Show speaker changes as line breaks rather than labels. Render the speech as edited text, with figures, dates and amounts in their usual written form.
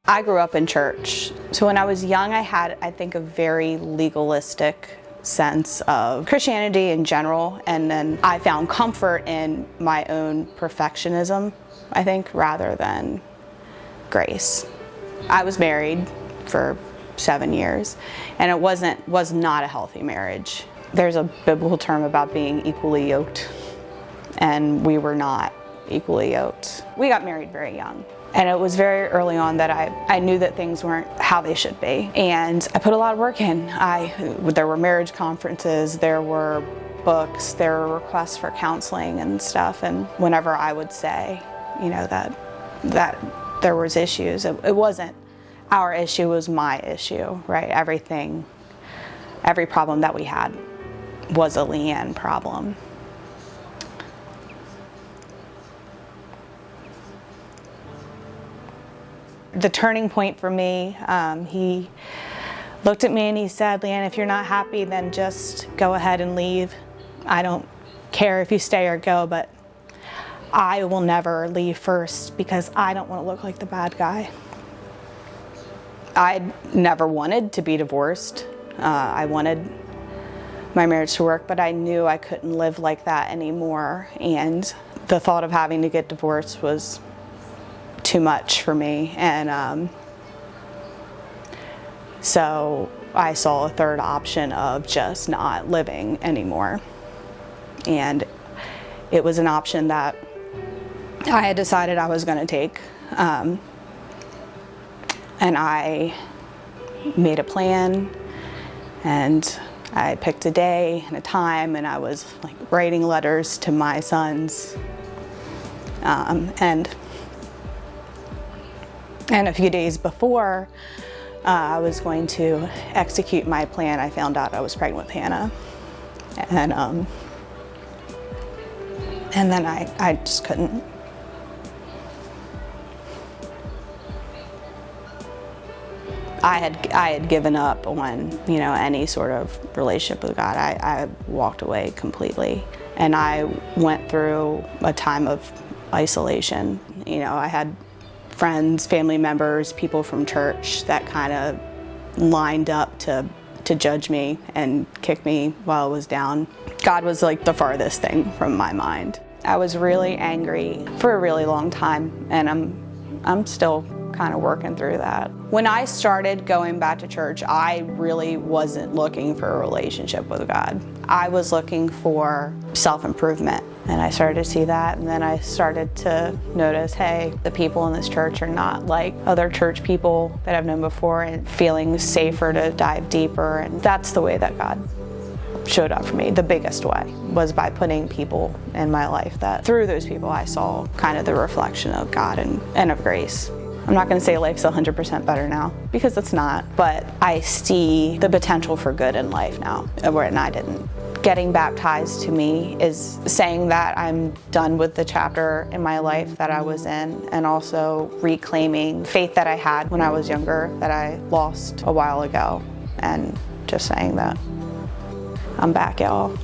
I grew up in church. So when I was young, I had, I think, a very legalistic sense of Christianity in general, and then I found comfort in my own perfectionism, I think, rather than grace. I was married for 7 years, and it was not a healthy marriage. There's a biblical term about being equally yoked, and we were not equally yoked. We got married very young. And it was very early on that I knew that things weren't how they should be. And I put a lot of work in. There were marriage conferences, there were books, there were requests for counseling and stuff. And whenever I would say, you know, that there was issues, it wasn't our issue, it was my issue, right? Every problem that we had was a Leanne problem. The turning point for me, he looked at me and he said, "Leanne, if you're not happy, then just go ahead and leave. I don't care if you stay or go, but I will never leave first because I don't want to look like the bad guy." I never wanted to be divorced. I wanted my marriage to work, but I knew I couldn't live like that anymore. And the thought of having to get divorced was too much for me, and so I saw a third option of just not living anymore, and it was an option that I had decided I was going to take, and I made a plan, and I picked a day and a time, and I was like writing letters to my sons, and a few days before I was going to execute my plan, I found out I was pregnant with Hannah. And then I just couldn't. I had given up on, you know, any sort of relationship with God. I walked away completely. And I went through a time of isolation. You know, I had friends, family members, people from church that kind of lined up to judge me and kick me while I was down. God was like the farthest thing from my mind. I was really angry for a really long time, and I'm still kind of working through that. When I started going back to church, I really wasn't looking for a relationship with God. I was looking for self-improvement, and I started to see that, and then I started to notice, hey, the people in this church are not like other church people that I've known before, and feeling safer to dive deeper, and that's the way that God showed up for me. The biggest way was by putting people in my life that through those people I saw kind of the reflection of God and of grace. I'm not going to say life's 100% better now, because it's not, but I see the potential for good in life now, where I didn't. Getting baptized to me is saying that I'm done with the chapter in my life that I was in, and also reclaiming faith that I had when I was younger that I lost a while ago, and just saying that I'm back, y'all.